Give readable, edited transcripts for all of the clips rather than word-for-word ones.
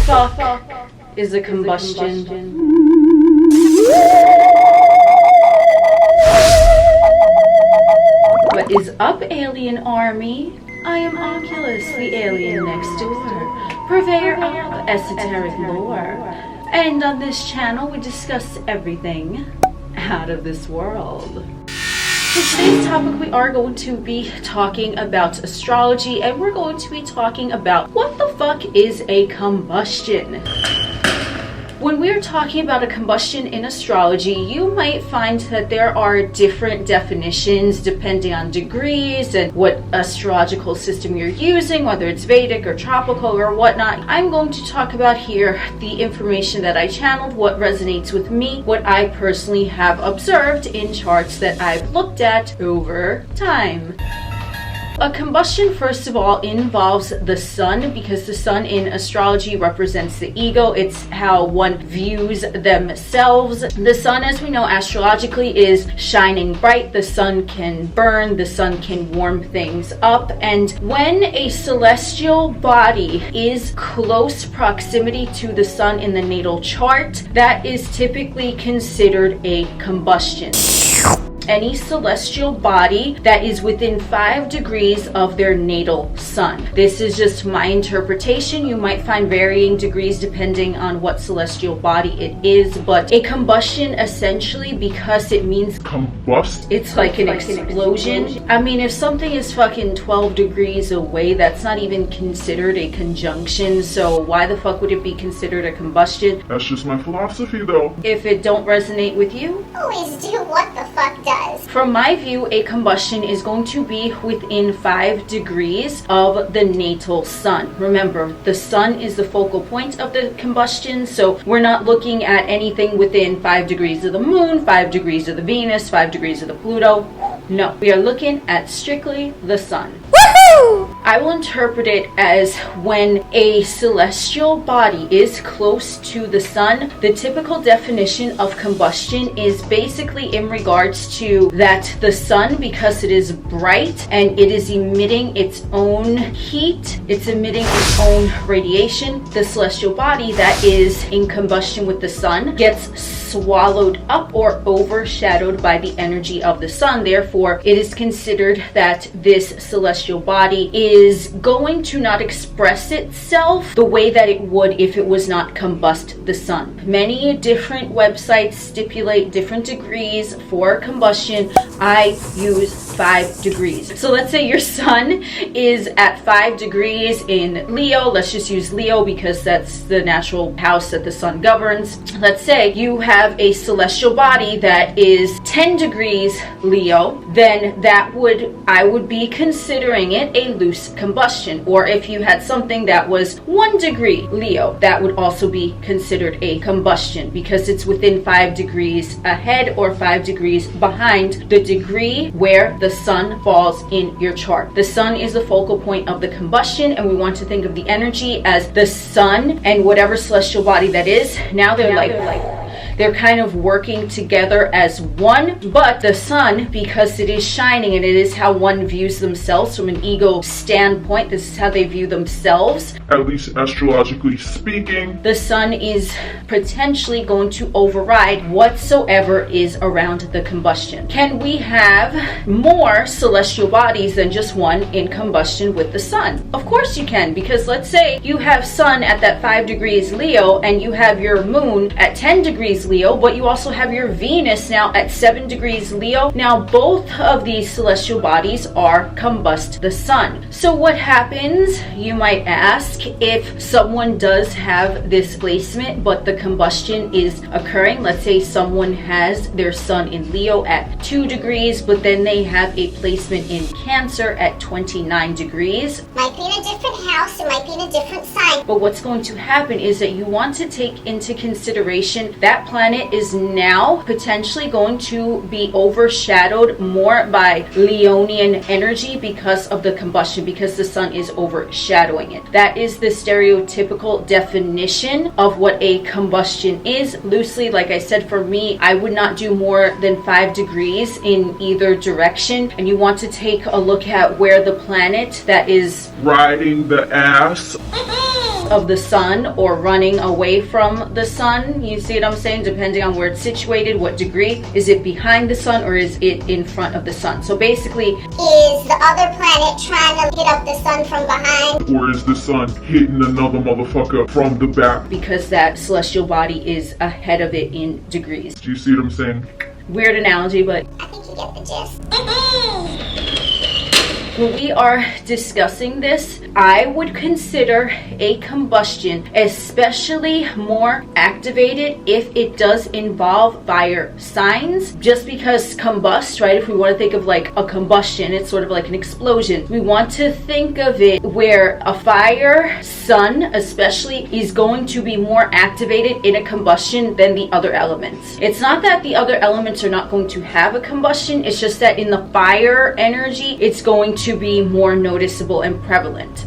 fuck is a combustion? What is up, alienARMy? I am Oculus, the alien next door, purveyor of esoteric lore. And on this channel, we discuss everything out of this world. For today's topic, we are going to be talking about astrology, and we're going to be talking about what the fuck is a combustion. When we're talking about a combustion in astrology, you might find that there are different definitions depending on degrees and what astrological system you're using, whether it's Vedic or tropical or whatnot. I'm going to talk about here the information that I channeled, what resonates with me, what I personally have observed in charts that I've looked at over time. A combustion, first of all, involves the sun, because the sun in astrology represents the ego. It's how one views themselves. The sun, as we know astrologically, is shining bright. The sun can burn, the sun can warm things up. And when a celestial body is close proximity to the sun in the natal chart, that is typically considered a combustion. Any celestial body that is within 5 degrees of their natal sun. This is just my interpretation. You might find varying degrees depending on what celestial body it is, but a combustion, essentially, because it means combust, it's like an explosion. I mean, if something is fucking 12 degrees away, that's not even considered a conjunction, so why the fuck would it be considered a combustion? That's just my philosophy, though. If it don't resonate with you, always do what the fuck does. From my view, a combustion is going to be within 5 degrees of the natal sun. Remember, the sun is the focal point of the combustion, so we're not looking at anything within 5 degrees of the moon, 5 degrees of the Venus, 5 degrees of the Pluto. No, we are looking at strictly the sun. I will interpret it as when a celestial body is close to the sun. The typical definition of combustion is basically in regards to that the sun, because it is bright and it is emitting its own heat, it's emitting its own radiation, the celestial body that is in combustion with the sun gets swallowed up or overshadowed by the energy of the sun. Therefore, it is considered that this celestial body is going to not express itself the way that it would if it was not combust the sun. Many different websites stipulate different degrees for combustion. I use 5 degrees. So let's say your sun is at 5 degrees in Leo. Let's just use Leo because that's the natural house that the sun governs. Let's say you have a celestial body that is 10 degrees Leo, then I would be considering it a loose combustion. Or if you had something that was 1 degree Leo, that would also be considered a combustion because it's within 5 degrees ahead or 5 degrees behind the degree where the sun falls in your chart. The sun is the focal point of the combustion, and we want to think of the energy as the sun and whatever celestial body that is. Now they're kind of working together as one, but the sun, because it is shining and it is how one views themselves from an ego standpoint, this is how they view themselves. At least astrologically speaking. The sun is potentially going to override whatsoever is around the combustion. Can we have more celestial bodies than just one in combustion with the sun? Of course you can, because let's say you have sun at that 5 degrees Leo and you have your moon at 10 degrees Leo, but you also have your Venus now at 7 degrees Leo. Now both of these celestial bodies are combust the sun. So what happens, you might ask, if someone does have this placement but the combustion is occurring? Let's say someone has their sun in Leo at 2 degrees, but then they have a placement in Cancer at 29 degrees. Might be in a different house, it might be in a different sign. But what's going to happen is that you want to take into consideration that planet is now potentially going to be overshadowed more by Leonian energy because of the combustion, because the sun is overshadowing it. That is the stereotypical definition of what a combustion is. Loosely, like I said, for me, I would not do more than 5 degrees in either direction. And you want to take a look at where the planet that is riding the ass of the sun or running away from the sun. You see what I'm saying? Depending on where it's situated, what degree. Is it behind the sun or is it in front of the sun? So basically, is the other planet trying to hit up the sun from behind? Or is the sun hitting another motherfucker from the back? because that celestial body is ahead of it in degrees. Do you see what I'm saying? Weird analogy, but I think you get the gist. when we are discussing this, I would consider a combustion especially more activated if it does involve fire signs, just because combust, right? If we want to think of like a combustion, it's sort of like an explosion. We want to think of it where a fire sun especially is going to be more activated in a combustion than the other elements. It's not that the other elements are not going to have a combustion, it's just that in the fire energy, it's going to be more noticeable and prevalent.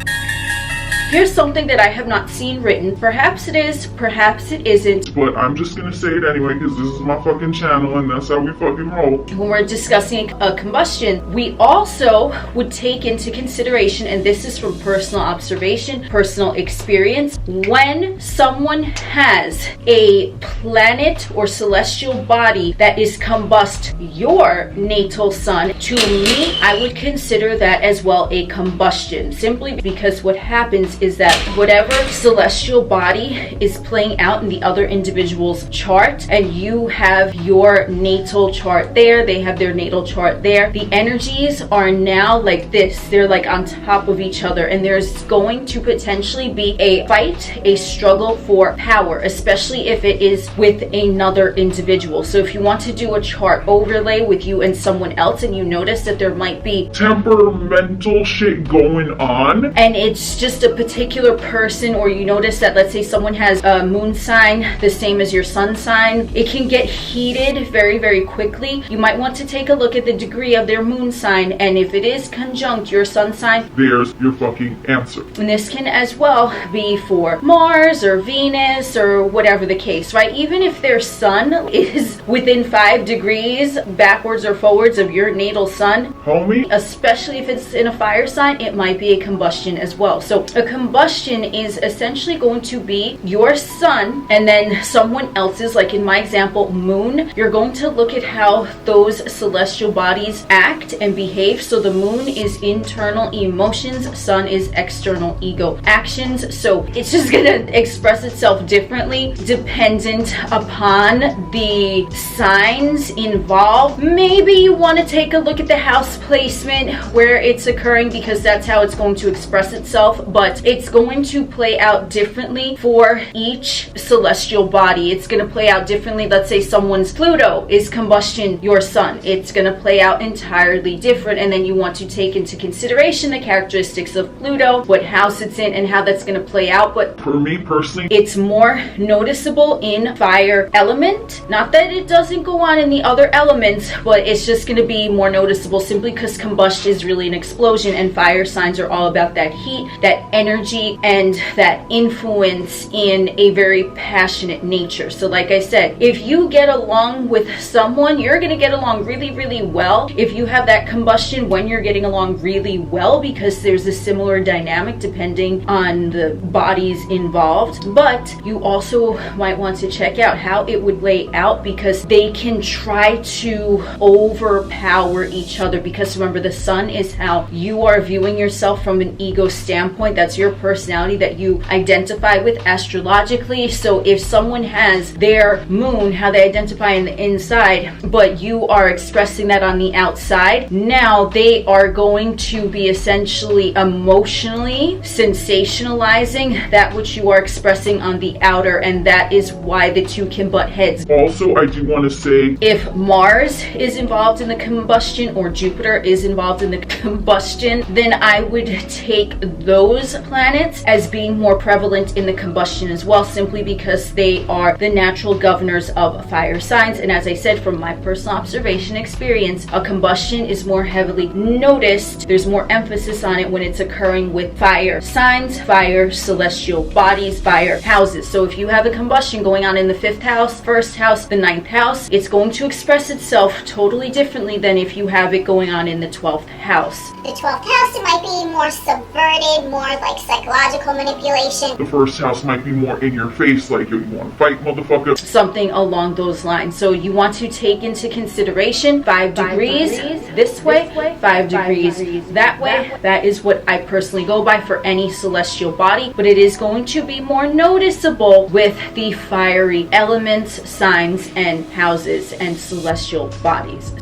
Here's something that I have not seen written. Perhaps it is, perhaps it isn't. But I'm just gonna say it anyway because this is my fucking channel and that's how we fucking roll. When we're discussing a combustion, we also would take into consideration, and this is from personal observation, personal experience, when someone has a planet or celestial body that is combust your natal sun, to me, I would consider that as well a combustion, simply because what happens is that whatever celestial body is playing out in the other individual's chart, and you have your natal chart there, they have their natal chart there, the energies are now like this. They're like on top of each other, and there's going to potentially be a fight, a struggle for power, especially if it is with another individual. So if you want to do a chart overlay with you and someone else, and you notice that there might be temperamental shit going on, and it's just a particular person, or you notice that, let's say someone has a moon sign the same as your sun sign, it can get heated very, very quickly. You might want to take a look at the degree of their moon sign, and if it is conjunct your sun sign, there's your fucking answer. and this can as well be for Mars or Venus or whatever the case, right? Even if their sun is within 5 degrees backwards or forwards of your natal sun, Homie, especially if it's in a fire sign, it might be a combustion as well. So a combustion is essentially going to be your sun and then someone else's, like in my example, moon. You're going to look at how those celestial bodies act and behave. So the moon is internal emotions, sun is external ego actions. So it's just gonna express itself differently dependent upon the signs involved. Maybe you want to take a look at the house placement where it's occurring, because that's how it's going to express itself, but it's going to play out differently for each celestial body. It's going to play out differently. Let's say someone's Pluto is combustion your sun. It's going to play out entirely different, and then you want to take into consideration the characteristics of Pluto, what house it's in, and how that's going to play out. But for me personally, it's more noticeable in fire element. Not that it doesn't go on in the other elements, but it's just going to be more noticeable simply because combustion is really an explosion, and fire signs are all about that heat, that energy, and that influence in a very passionate nature. So like I said, if you get along with someone, you're going to get along really, really well. If you have that combustion when you're getting along really well, because there's a similar dynamic depending on the bodies involved. But you also might want to check out how it would lay out, because they can try to overpower each other, because remember, the sun is how you are viewing yourself from an ego standpoint. That's your personality that you identify with astrologically. So if someone has their moon, how they identify in the inside, but you are expressing that on the outside, now they are going to be essentially emotionally sensationalizing that which you are expressing on the outer, and that is why the two can butt heads. Also, I do want to say, if Mars is involved in the combustion or Jupiter is involved in the combustion, then I would take those planets as being more prevalent in the combustion as well, simply because they are the natural governors of fire signs. And as I said, from my personal observation experience, a combustion is more heavily noticed. There's more emphasis on it when it's occurring with fire signs, fire celestial bodies, fire houses. So if you have a combustion going on in the 5th house, 1st house, the 9th house, it's going to express itself totally differently than if you have it going on in the 12th house. The 12th house, it might be more subverted, more like like psychological manipulation. The first house might be more in your face, like, yo, you want to fight, motherfucker? Something along those lines. So you want to take into consideration 5 degrees this way, 5 degrees that way. That is what I personally go by for any celestial body, but it is going to be more noticeable with the fiery elements, signs, and houses and celestial bodies.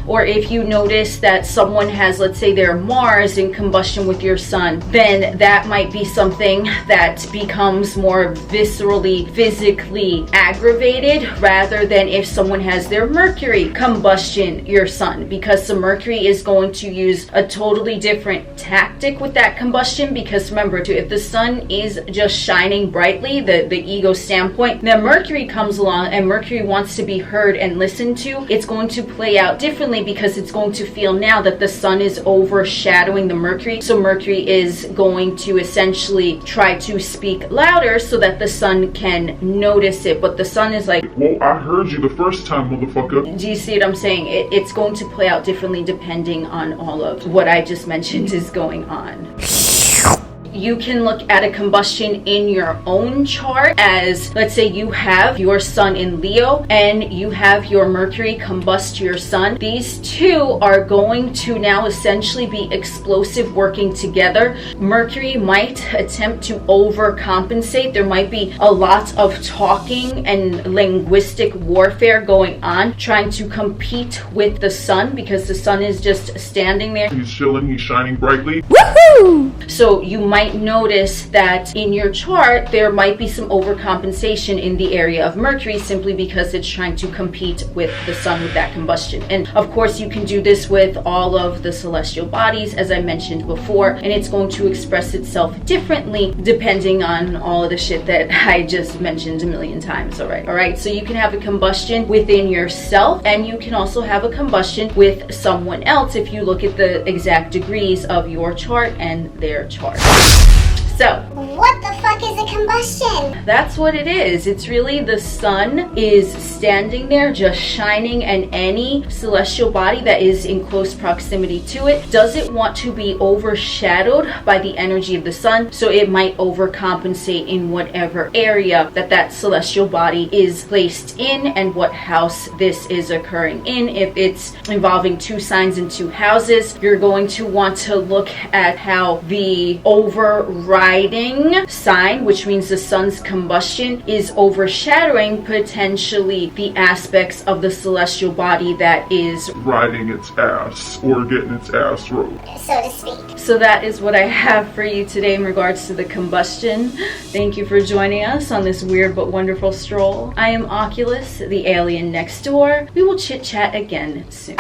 Or if you notice that someone has, let's say, their Mars in combustion with your sun, then that might be something that becomes more viscerally, physically aggravated, rather than if someone has their Mercury combustion your sun, because the Mercury is going to use a totally different tactic with that combustion. Because remember too, if the sun is just shining brightly, the ego standpoint, then Mercury comes along and Mercury wants to be heard and listened to. It's going to play out differently, because it's going to feel now that the sun is overshadowing the Mercury. So Mercury is going to essentially try to speak louder so that the sun can notice it. But the sun is like, well, I heard you the first time, motherfucker. do you see what I'm saying? It's going to play out differently depending on all of what I just mentioned is going on. You can look at a combustion in your own chart as, let's say you have your sun in Leo and you have your Mercury combust your sun. These two are going to now essentially be explosive, working together. Mercury might attempt to overcompensate. There might be a lot of talking and linguistic warfare going on, trying to compete with the sun, because the sun is just standing there. He's chilling, he's shining brightly. Woohoo! So you might notice that in your chart there might be some overcompensation in the area of Mercury, simply because it's trying to compete with the sun with that combustion. And of course you can do this with all of the celestial bodies, as I mentioned before, and it's going to express itself differently depending on all of the shit that I just mentioned a million times. All right, so you can have a combustion within yourself, and you can also have a combustion with someone else if you look at the exact degrees of your chart and their chart. So, What the fuck is a combustion? that's what it is. It's really the sun is standing there just shining, and any celestial body that is in close proximity to it doesn't want to be overshadowed by the energy of the sun, so it might overcompensate in whatever area that celestial body is placed in and what house this is occurring in. If it's involving 2 signs and 2 houses, you're going to want to look at how the overriding sign, which means the sun's combustion, is overshadowing potentially the aspects of the celestial body that is Riding its ass, or getting its ass rolled, so to speak. So that is what I have for you today in regards to the combustion. Thank you for joining us on this weird but wonderful stroll. I am Oculus, the alien next door. We will chit chat again soon.